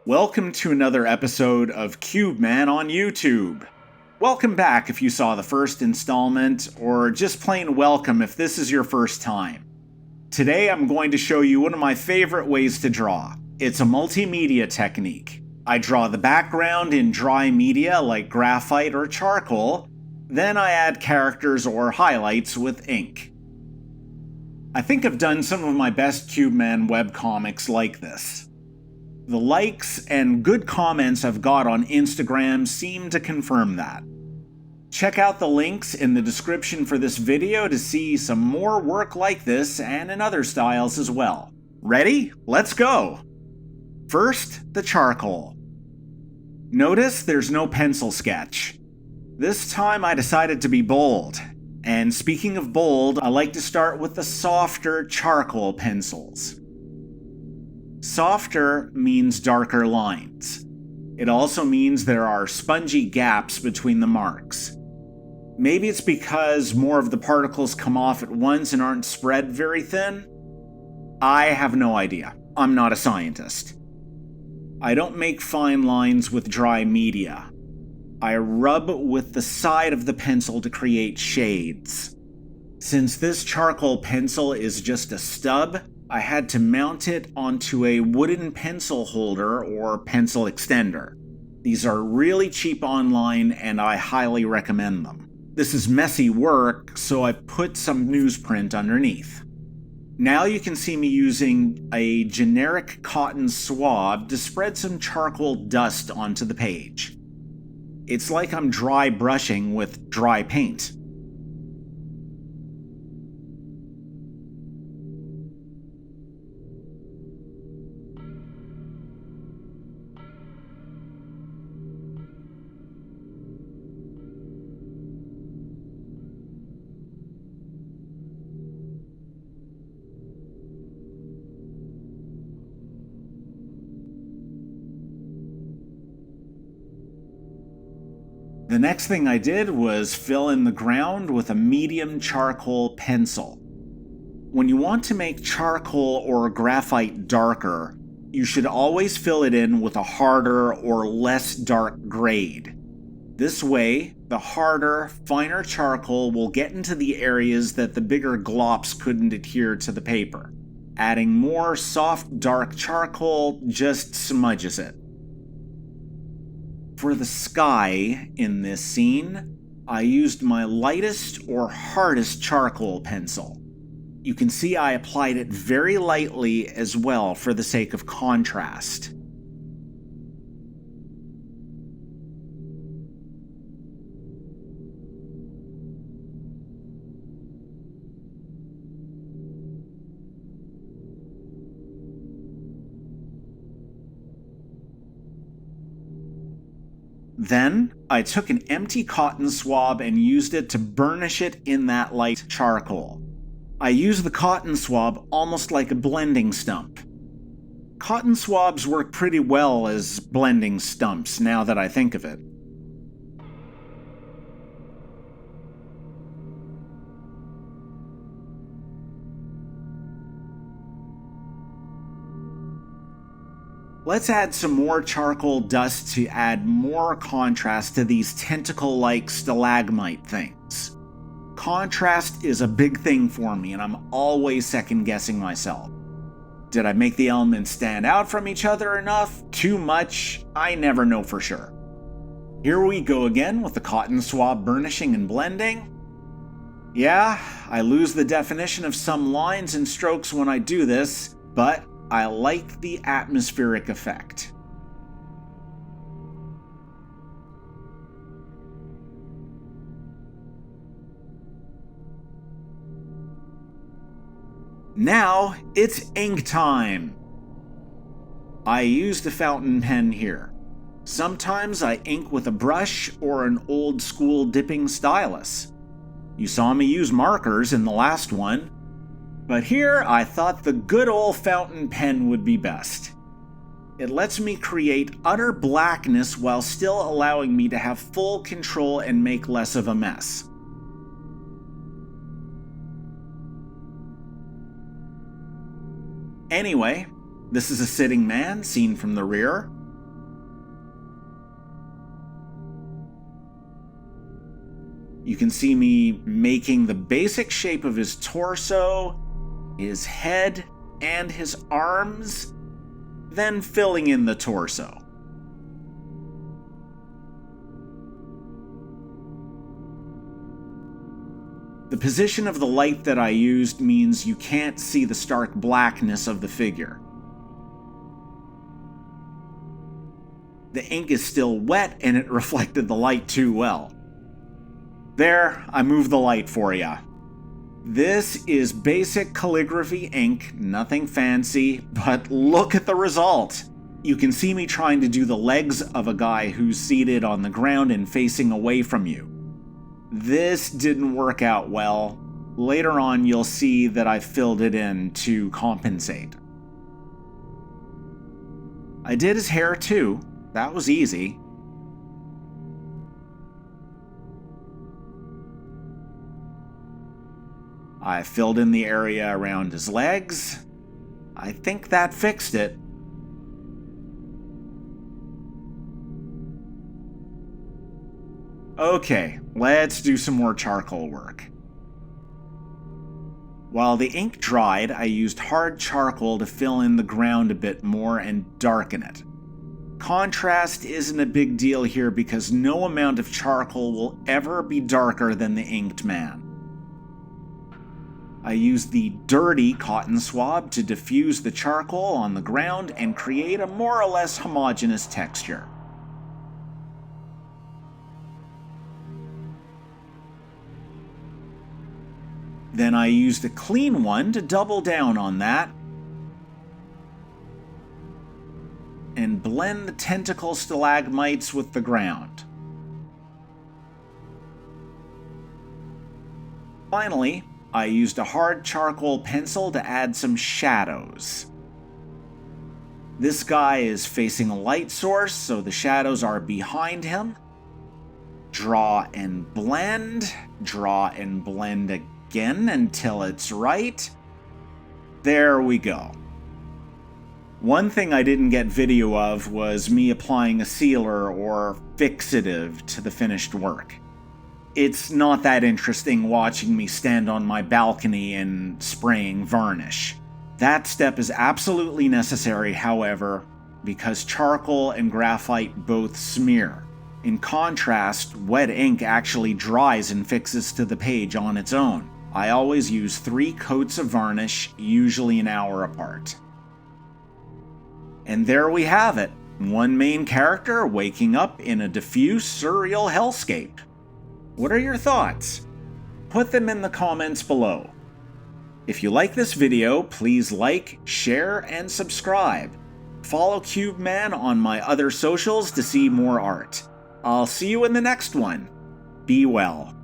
Welcome to another episode of Cubeman on YouTube. Welcome back if you saw the first installment, or just plain welcome if this is your first time. Today I'm going to show you one of my favorite ways to draw. It's a multimedia technique. I draw the background in dry media like graphite or charcoal, then I add characters or highlights with ink. I think I've done some of my best Cubeman webcomics like this. The likes and good comments I've got on Instagram seem to confirm that. Check out the links in the description for this video to see some more work like this and in other styles as well. Ready? Let's go! First, the charcoal. Notice there's no pencil sketch. This time I decided to be bold. And speaking of bold, I like to start with the softer charcoal pencils. Softer means darker lines. It also means there are spongy gaps between the marks. Maybe it's because more of the particles come off at once and aren't spread very thin? I have no idea. I'm not a scientist. I don't make fine lines with dry media. I rub with the side of the pencil to create shades. Since this charcoal pencil is just a stub, I had to mount it onto a wooden pencil holder or pencil extender. These are really cheap online and I highly recommend them. This is messy work, so I put some newsprint underneath. Now you can see me using a generic cotton swab to spread some charcoal dust onto the page. It's like I'm dry brushing with dry paint. The next thing I did was fill in the ground with a medium charcoal pencil. When you want to make charcoal or graphite darker, you should always fill it in with a harder or less dark grade. This way, the harder, finer charcoal will get into the areas that the bigger glops couldn't adhere to the paper. Adding more soft, dark charcoal just smudges it. For the sky in this scene, I used my lightest or hardest charcoal pencil. You can see I applied it very lightly as well for the sake of contrast. Then, I took an empty cotton swab and used it to burnish it in that light charcoal. I use the cotton swab almost like a blending stump. Cotton swabs work pretty well as blending stumps now that I think of it. Let's add some more charcoal dust to add more contrast to these tentacle-like stalagmite things. Contrast is a big thing for me, and I'm always second-guessing myself. Did I make the elements stand out from each other enough? Too much? I never know for sure. Here we go again with the cotton swab burnishing and blending. Yeah, I lose the definition of some lines and strokes when I do this, but I like the atmospheric effect. Now it's ink time! I used a fountain pen here. Sometimes I ink with a brush or an old school dipping stylus. You saw me use markers in the last one. But here, I thought the good old fountain pen would be best. It lets me create utter blackness while still allowing me to have full control and make less of a mess. Anyway, this is a sitting man seen from the rear. You can see me making the basic shape of his torso, his head, and his arms, then filling in the torso. The position of the light that I used means you can't see the stark blackness of the figure. The ink is still wet and it reflected the light too well. There, I moved the light for ya. This is basic calligraphy ink, nothing fancy, but look at the result. You can see me trying to do the legs of a guy who's seated on the ground and facing away from you. This didn't work out well. Later on, you'll see that I filled it in to compensate. I did his hair too. That was easy. I filled in the area around his legs. I think that fixed it. Okay, let's do some more charcoal work. While the ink dried, I used hard charcoal to fill in the ground a bit more and darken it. Contrast isn't a big deal here because no amount of charcoal will ever be darker than the inked man. I used the dirty cotton swab to diffuse the charcoal on the ground and create a more or less homogeneous texture. Then I used a clean one to double down on that and blend the tentacle stalagmites with the ground. Finally, I used a hard charcoal pencil to add some shadows. This guy is facing a light source, so the shadows are behind him. Draw and blend again until it's right. There we go. One thing I didn't get video of was me applying a sealer or fixative to the finished work. It's not that interesting watching me stand on my balcony and spraying varnish. That step is absolutely necessary, however, because charcoal and graphite both smear. In contrast, wet ink actually dries and fixes to the page on its own. I always use 3 coats of varnish, usually an hour apart. And there we have it, one main character waking up in a diffuse, surreal hellscape. What are your thoughts? Put them in the comments below. If you like this video, please like, share, and subscribe. Follow Cubeman on my other socials to see more art. I'll see you in the next one. Be well.